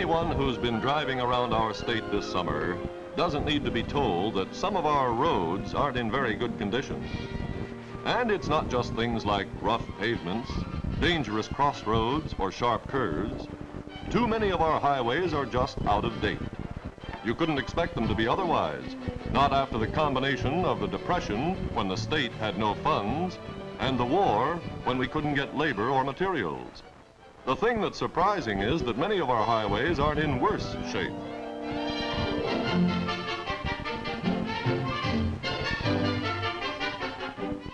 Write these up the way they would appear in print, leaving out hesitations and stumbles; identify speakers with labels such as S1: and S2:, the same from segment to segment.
S1: Anyone who's been driving around our state this summer doesn't need to be told that some of our roads aren't in very good condition. And it's not just things like rough pavements, dangerous crossroads, or sharp curves. Too many of our highways are just out of date. You couldn't expect them to be otherwise, not after the combination of the Depression, when the state had no funds, and the war, when we couldn't get labor or materials. The thing that's surprising is that many of our highways aren't in worse shape.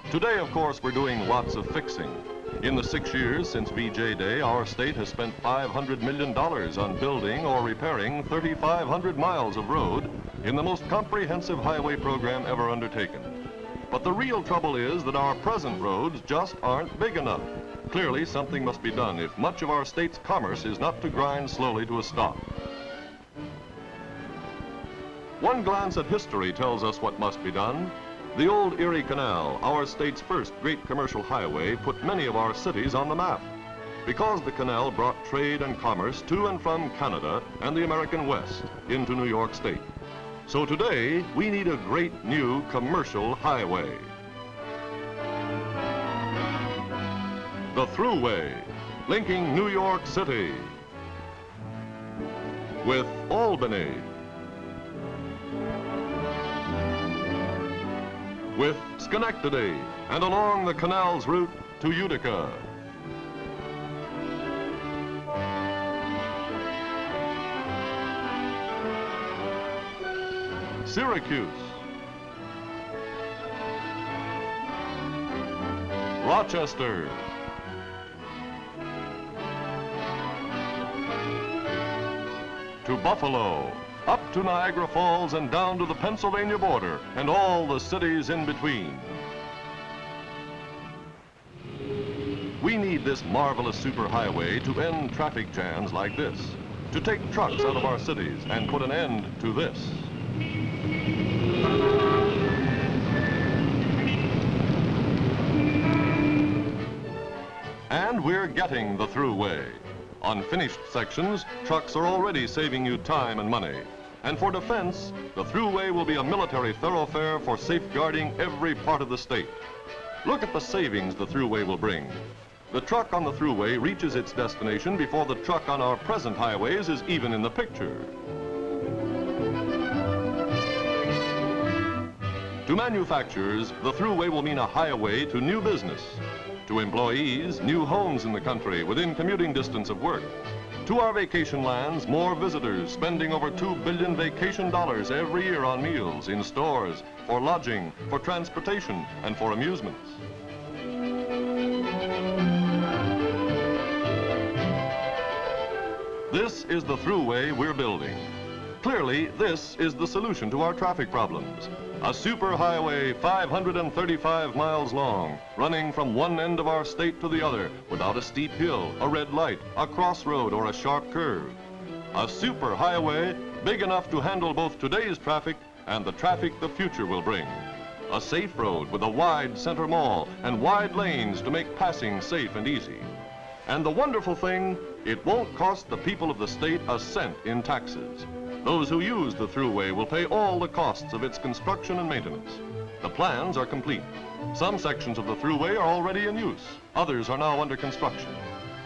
S1: Today, of course, we're doing lots of fixing. In the 6 years since VJ Day, our state has spent $500 million on building or repairing 3,500 miles of road in the most comprehensive highway program ever undertaken. But the real trouble is that our present roads just aren't big enough. Clearly, something must be done if much of our state's commerce is not to grind slowly to a stop. One glance at history tells us what must be done. The old Erie Canal, our state's first great commercial highway, put many of our cities on the map, because the canal brought trade and commerce to and from Canada and the American West into New York State. So today, we need a great new commercial highway. The Thruway, linking New York City with Albany, with Schenectady, and along the canal's route to Utica. Syracuse, Rochester, to Buffalo, up to Niagara Falls and down to the Pennsylvania border and all the cities in between. We need this marvelous superhighway to end traffic jams like this, to take trucks out of our cities and put an end to this. And we're getting the Thruway. On finished sections, trucks are already saving you time and money. And for defense, the Thruway will be a military thoroughfare for safeguarding every part of the state. Look at the savings the Thruway will bring. The truck on the Thruway reaches its destination before the truck on our present highways is even in the picture. To manufacturers, the Thruway will mean a highway to new business. To employees, new homes in the country within commuting distance of work. To our vacation lands, more visitors, spending over $2 billion vacation dollars every year on meals, in stores, for lodging, for transportation, and for amusements. This is the Thruway we're building. Clearly, this is the solution to our traffic problems. A superhighway 535 miles long, running from one end of our state to the other without a steep hill, a red light, a crossroad, or a sharp curve. A superhighway big enough to handle both today's traffic and the traffic the future will bring. A safe road with a wide center mall and wide lanes to make passing safe and easy. And the wonderful thing, it won't cost the people of the state a cent in taxes. Those who use the Thruway will pay all the costs of its construction and maintenance. The plans are complete. Some sections of the Thruway are already in use. Others are now under construction.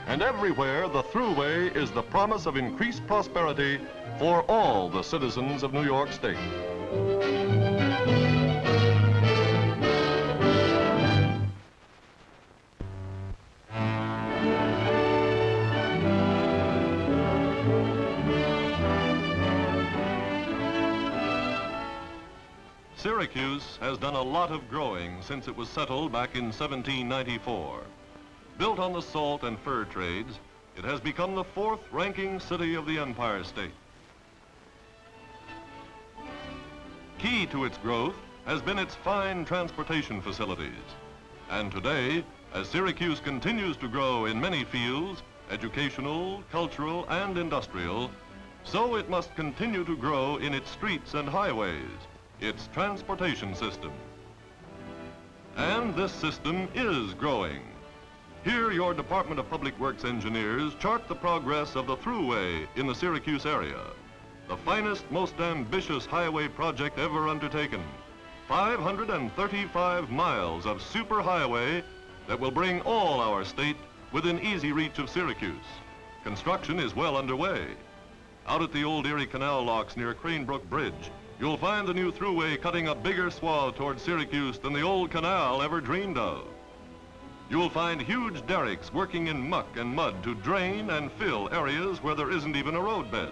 S1: And everywhere, the Thruway is the promise of increased prosperity for all the citizens of New York State. Syracuse has done a lot of growing since it was settled back in 1794. Built on the salt and fur trades, it has become the fourth-ranking city of the Empire State. Key to its growth has been its fine transportation facilities. And today, as Syracuse continues to grow in many fields, educational, cultural, and industrial, so it must continue to grow in its streets and highways, its transportation system. And this system is growing. Here, your Department of Public Works engineers chart the progress of the Thruway in the Syracuse area. The finest, most ambitious highway project ever undertaken. 535 miles of superhighway that will bring all our state within easy reach of Syracuse. Construction is well underway. Out at the old Erie Canal locks near Cranebrook Bridge, you'll find the new Thruway cutting a bigger swath towards Syracuse than the old canal ever dreamed of. You'll find huge derricks working in muck and mud to drain and fill areas where there isn't even a roadbed.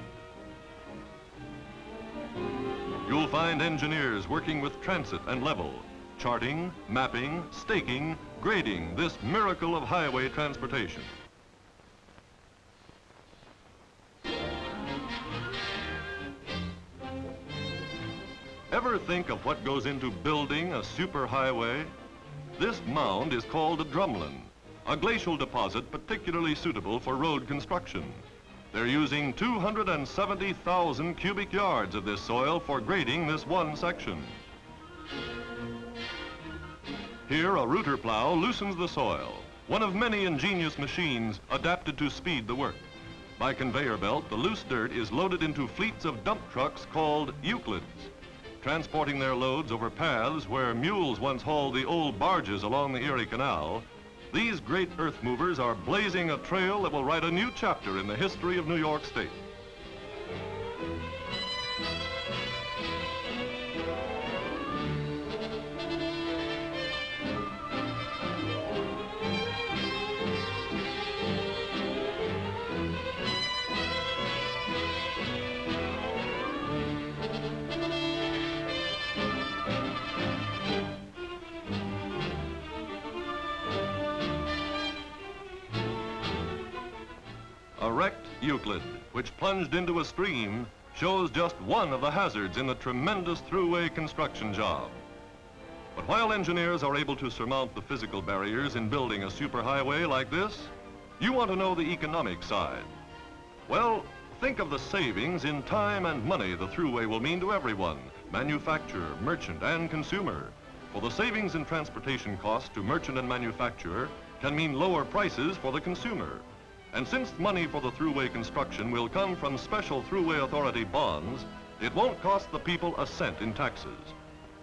S1: You'll find engineers working with transit and level, charting, mapping, staking, grading this miracle of highway transportation. Ever think of what goes into building a superhighway? This mound is called a drumlin, a glacial deposit particularly suitable for road construction. They're using 270,000 cubic yards of this soil for grading this one section. Here, a rooter plow loosens the soil, one of many ingenious machines adapted to speed the work. By conveyor belt, the loose dirt is loaded into fleets of dump trucks called Euclids, transporting their loads over paths where mules once hauled the old barges along the Erie Canal. These great earth movers are blazing a trail that will write a new chapter in the history of New York State. A wrecked Euclid, which plunged into a stream, shows just one of the hazards in the tremendous Thruway construction job. But while engineers are able to surmount the physical barriers in building a superhighway like this, you want to know the economic side. Well, think of the savings in time and money the Thruway will mean to everyone, manufacturer, merchant, and consumer. For the savings in transportation costs to merchant and manufacturer can mean lower prices for the consumer. And since money for the Thruway construction will come from special Thruway Authority bonds, it won't cost the people a cent in taxes.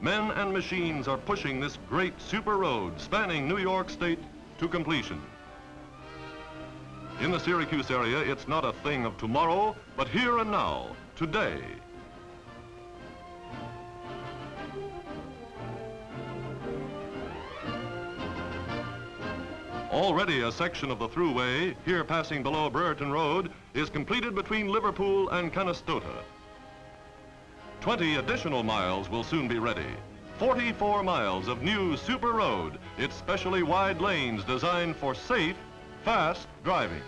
S1: Men and machines are pushing this great super road spanning New York State to completion. In the Syracuse area, it's not a thing of tomorrow, but here and now, today. Already a section of the Thruway, here passing below Brereton Road, is completed between Liverpool and Canastota. 20 additional miles will soon be ready. 44 miles of new super road, its specially wide lanes designed for safe, fast driving.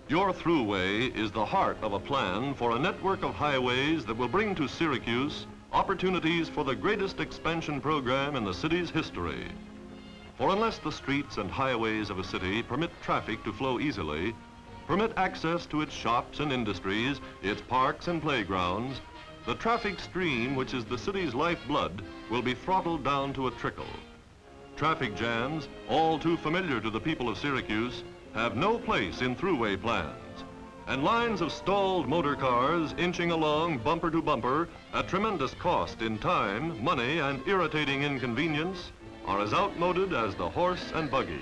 S1: Your Thruway is the heart of a plan for a network of highways that will bring to Syracuse opportunities for the greatest expansion program in the city's history. For unless the streets and highways of a city permit traffic to flow easily, permit access to its shops and industries, its parks and playgrounds, the traffic stream, which is the city's lifeblood, will be throttled down to a trickle. Traffic jams, all too familiar to the people of Syracuse, have no place in Thruway plans, and lines of stalled motor cars inching along bumper to bumper at tremendous cost in time, money, and irritating inconvenience are as outmoded as the horse and buggy.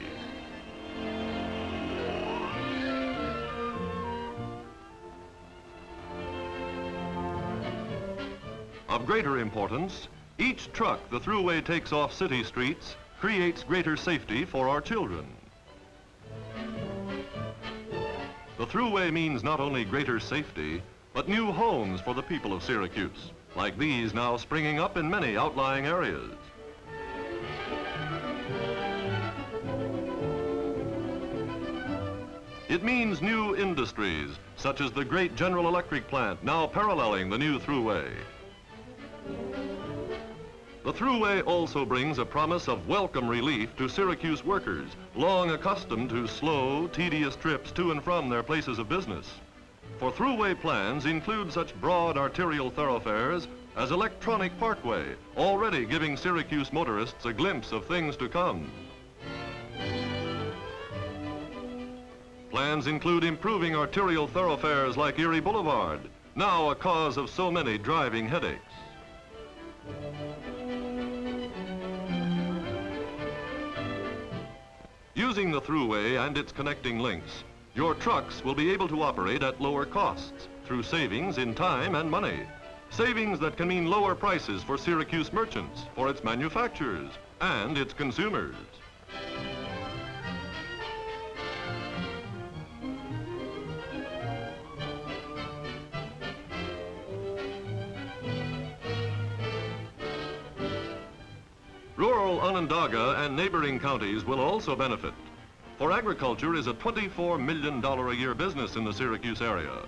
S1: Of greater importance, each truck the Thruway takes off city streets creates greater safety for our children. The Thruway means not only greater safety, but new homes for the people of Syracuse, like these now springing up in many outlying areas. It means new industries, such as the great General Electric plant now paralleling the new Thruway. The Thruway also brings a promise of welcome relief to Syracuse workers, long accustomed to slow, tedious trips to and from their places of business. For Thruway plans include such broad arterial thoroughfares as electronic Parkway, already giving Syracuse motorists a glimpse of things to come. Plans include improving arterial thoroughfares like Erie Blvd, now a cause of so many driving headaches. Using the Thruway and its connecting links, your trucks will be able to operate at lower costs through savings in time and money. Savings that can mean lower prices for Syracuse merchants, for its manufacturers, and its consumers. Rural Onondaga and neighboring counties will also benefit, for agriculture is a $24 million a year business in the Syracuse area.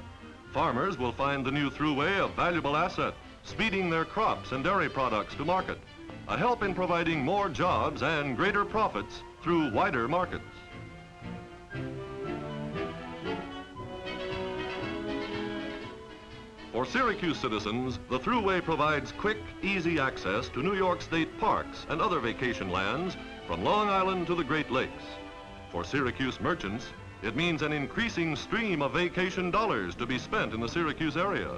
S1: Farmers will find the new Thruway a valuable asset, speeding their crops and dairy products to market, a help in providing more jobs and greater profits through wider markets. For Syracuse citizens, the Thruway provides quick, easy access to New York State parks and other vacation lands from Long Island to the Great Lakes. For Syracuse merchants, it means an increasing stream of vacation dollars to be spent in the Syracuse area.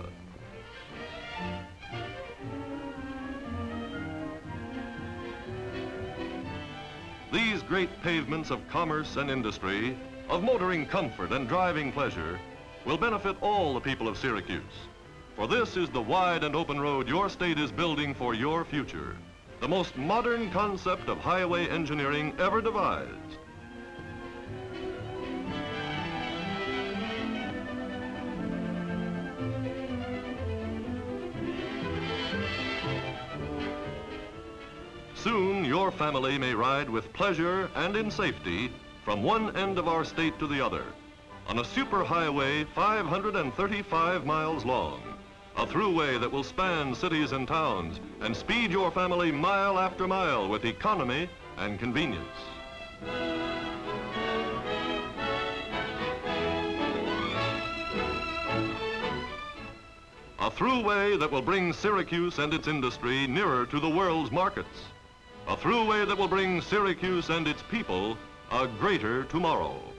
S1: These great pavements of commerce and industry, of motoring comfort and driving pleasure, will benefit all the people of Syracuse. For this is the wide and open road your state is building for your future, the most modern concept of highway engineering ever devised. Soon, your family may ride with pleasure and in safety from one end of our state to the other on a superhighway 535 miles long, a throughway that will span cities and towns and speed your family mile after mile with economy and convenience. A throughway that will bring Syracuse and its industry nearer to the world's markets. A throughway that will bring Syracuse and its people a greater tomorrow.